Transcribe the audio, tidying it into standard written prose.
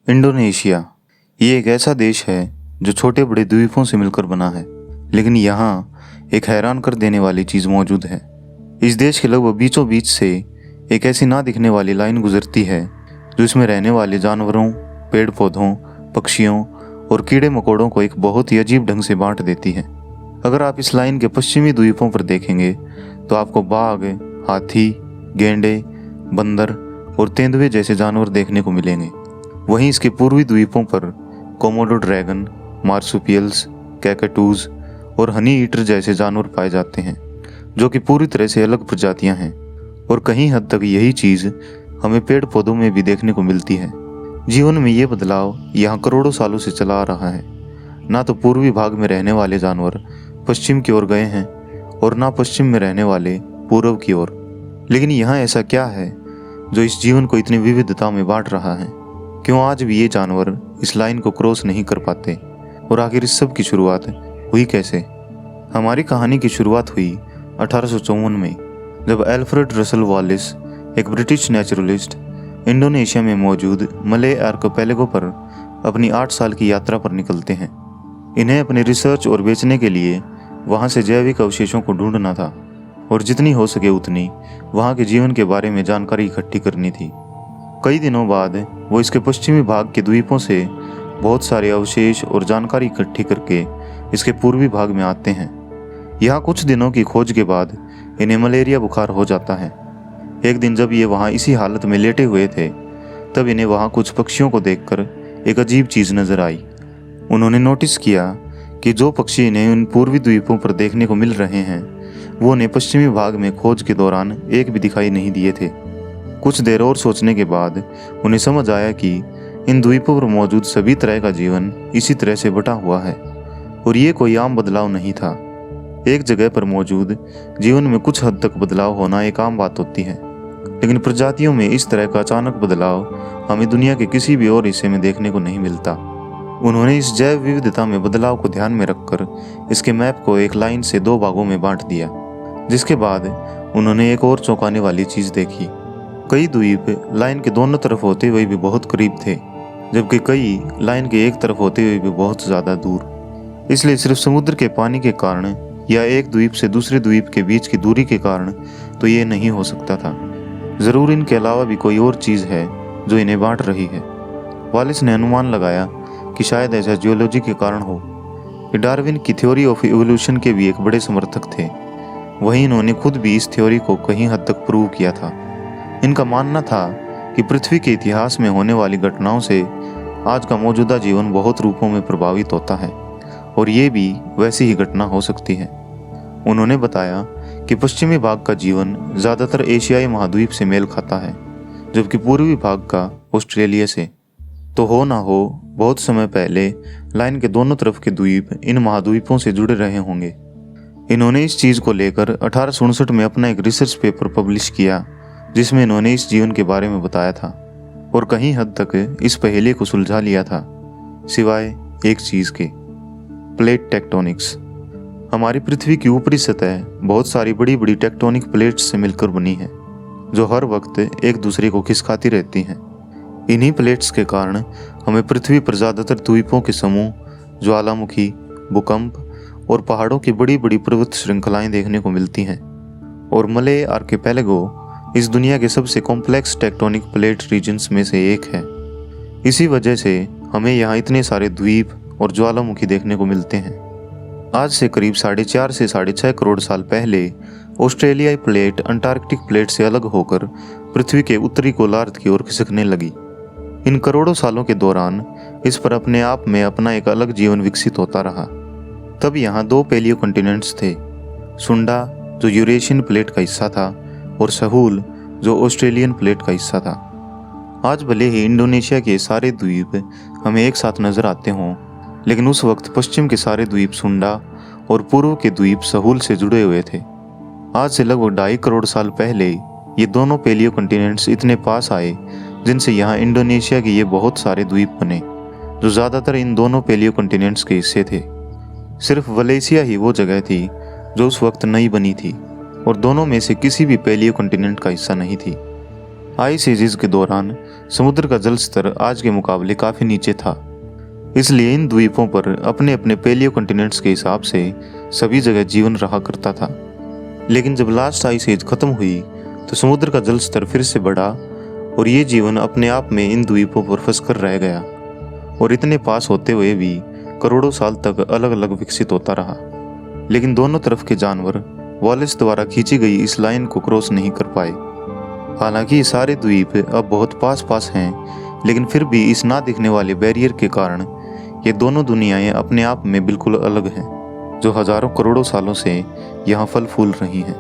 Indonesia ये एक ऐसा देश है जो छोटे बड़े द्वीपों से मिलकर बना है, लेकिन यहाँ एक हैरान कर देने वाली चीज़ मौजूद है। इस देश के लगभग बीचों बीच से एक ऐसी ना दिखने वाली लाइन गुजरती है जो इसमें रहने वाले जानवरों, पेड़ पौधों, पक्षियों और कीड़े मकोड़ों को एक बहुत ही अजीब ढंग से बांट देती है। अगर आप इस लाइन के पश्चिमी द्वीपों पर देखेंगे तो आपको बाघ, हाथी, गेंडे, बंदर और तेंदुए जैसे जानवर देखने को मिलेंगे। वहीं इसके पूर्वी द्वीपों पर कोमोडो ड्रैगन, मार्सुपियल्स, कैकटूज और हनी ईटर जैसे जानवर पाए जाते हैं, जो कि पूरी तरह से अलग प्रजातियां हैं। और कहीं हद तक यही चीज़ हमें पेड़ पौधों में भी देखने को मिलती है। जीवन में ये बदलाव यहाँ करोड़ों सालों से चला आ रहा है। ना तो पूर्वी भाग में रहने वाले जानवर पश्चिम की ओर गए हैं और ना पश्चिम में रहने वाले पूर्व की ओर। लेकिन यहाँ ऐसा क्या है जो इस जीवन को इतनी विविधता में बांट रहा है? क्यों आज भी ये जानवर इस लाइन को क्रॉस नहीं कर पाते? और आखिर इस सब की शुरुआत हुई कैसे? हमारी कहानी की शुरुआत हुई 1854 में, जब एल्फ्रेड रसल वॉलिस, एक ब्रिटिश नेचुरलिस्ट, इंडोनेशिया में मौजूद मले आर्कोपेलागो पर अपनी 8 साल की यात्रा पर निकलते हैं। इन्हें अपने रिसर्च और बेचने के लिए वहाँ से जैविक अवशेषों को ढूंढना था और जितनी हो सके उतनी वहाँ के जीवन के बारे में जानकारी इकट्ठी करनी थी। कई दिनों बाद वो इसके पश्चिमी भाग के द्वीपों से बहुत सारे अवशेष और जानकारी इकट्ठी करके इसके पूर्वी भाग में आते हैं। यहाँ कुछ दिनों की खोज के बाद इन्हें मलेरिया बुखार हो जाता है। एक दिन जब ये वहाँ इसी हालत में लेटे हुए थे, तब इन्हें वहाँ कुछ पक्षियों को देखकर एक अजीब चीज़ नज़र आई। उन्होंने नोटिस किया कि जो पक्षी इन्हें उन पूर्वी द्वीपों पर देखने को मिल रहे हैं, वो उन्हें पश्चिमी भाग में खोज के दौरान एक भी दिखाई नहीं दिए थे। कुछ देर और सोचने के बाद उन्हें समझ आया कि इन द्वीपों पर मौजूद सभी तरह का जीवन इसी तरह से बटा हुआ है और ये कोई आम बदलाव नहीं था। एक जगह पर मौजूद जीवन में कुछ हद तक बदलाव होना एक आम बात होती है, लेकिन प्रजातियों में इस तरह का अचानक बदलाव हमें दुनिया के किसी भी और हिस्से में देखने को नहीं मिलता। उन्होंने इस जैव विविधता में बदलाव को ध्यान में रखकर इसके मैप को एक लाइन से 2 भागों में बांट दिया, जिसके बाद उन्होंने एक और चौंकाने वाली चीज़ देखी। कई द्वीप लाइन के दोनों तरफ होते हुए भी बहुत करीब थे, जबकि कई लाइन के एक तरफ होते हुए भी बहुत ज़्यादा दूर। इसलिए सिर्फ समुद्र के पानी के कारण या एक द्वीप से दूसरे द्वीप के बीच की दूरी के कारण तो ये नहीं हो सकता था। ज़रूर इनके अलावा भी कोई और चीज़ है जो इन्हें बांट रही है। वॉलिस ने अनुमान लगाया कि शायद ऐसा जियोलॉजी के कारण हो। ये डार्विन की थ्योरी ऑफ इवोल्यूशन के भी एक बड़े समर्थक थे। वहीं इन्होंने खुद भी इस थ्योरी को कहीं हद तक प्रूव किया था। इनका मानना था कि पृथ्वी के इतिहास में होने वाली घटनाओं से आज का मौजूदा जीवन बहुत रूपों में प्रभावित होता है और ये भी वैसी ही घटना हो सकती है। उन्होंने बताया कि पश्चिमी भाग का जीवन ज़्यादातर एशियाई महाद्वीप से मेल खाता है, जबकि पूर्वी भाग का ऑस्ट्रेलिया से। तो हो ना हो बहुत समय पहले लाइन के दोनों तरफ के द्वीप इन महाद्वीपों से जुड़े रहे होंगे। इन्होंने इस चीज़ को लेकर 1867 में अपना एक रिसर्च पेपर पब्लिश किया, जिसमें इन्होंने इस जीवन के बारे में बताया था और कहीं हद तक इस पहेली को सुलझा लिया था, सिवाय एक चीज़ के, प्लेट टेक्टोनिक्स। हमारी पृथ्वी की ऊपरी सतह बहुत सारी बड़ी बड़ी टेक्टोनिक प्लेट्स से मिलकर बनी है, जो हर वक्त एक दूसरे को खिसकाती रहती हैं। इन्हीं प्लेट्स के कारण हमें पृथ्वी पर ज़्यादातर द्वीपों के समूह, ज्वालामुखी, भूकंप और पहाड़ों की बड़ी बड़ी पर्वत श्रृंखलाएं देखने को मिलती हैं। और मले आर्किपेलागो इस दुनिया के सबसे कॉम्प्लेक्स टेक्टोनिक प्लेट रीजन्स में से एक है। इसी वजह से हमें यहाँ इतने सारे द्वीप और ज्वालामुखी देखने को मिलते हैं। आज से करीब 4.5 से 6.5 करोड़ साल पहले ऑस्ट्रेलियाई प्लेट अंटार्कटिक प्लेट से अलग होकर पृथ्वी के उत्तरी गोलार्ध की ओर खिसकने लगी। इन करोड़ों सालों के दौरान इस पर अपने आप में अपना एक अलग जीवन विकसित होता रहा। तब यहाँ 2 पैलियो कॉन्टिनेंट्स थे, सुंडा जो यूरेशियन प्लेट का हिस्सा था और सहूल जो ऑस्ट्रेलियन प्लेट का हिस्सा था। आज भले ही इंडोनेशिया के सारे द्वीप हमें एक साथ नजर आते हों, लेकिन उस वक्त पश्चिम के सारे द्वीप सुंडा और पूर्व के द्वीप सहूल से जुड़े हुए थे। आज से लगभग 2.5 करोड़ साल पहले ये दोनों पैलियो कॉन्टिनेंट्स इतने पास आए, जिनसे यहाँ इंडोनेशिया के ये बहुत सारे द्वीप बने, जो ज़्यादातर इन दोनों पैलियो कॉन्टिनेंट्स के हिस्से थे। सिर्फ वलेसिया ही वो जगह थी जो उस वक्त नई बनी थी और दोनों में से किसी भी पैलियो कॉन्टिनेंट का हिस्सा नहीं थी। आइस एजेस के दौरान समुद्र का जल स्तर आज के मुकाबले काफ़ी नीचे था, इसलिए इन द्वीपों पर अपने अपने पैलियो कॉन्टिनेंट्स के हिसाब से सभी जगह जीवन रहा करता था। लेकिन जब लास्ट आइस एज खत्म हुई तो समुद्र का जल स्तर फिर से बढ़ा और ये जीवन अपने आप में इन द्वीपों पर फंस कर रह गया और इतने पास होते हुए भी करोड़ों साल तक अलग अलग विकसित होता रहा। लेकिन दोनों तरफ के जानवर वॉलेस द्वारा खींची गई इस लाइन को क्रॉस नहीं कर पाए। हालांकि ये सारे द्वीप अब बहुत पास पास हैं, लेकिन फिर भी इस ना दिखने वाले बैरियर के कारण ये दोनों दुनियाएं अपने आप में बिल्कुल अलग हैं, जो हजारों करोड़ों सालों से यहाँ फल फूल रही हैं।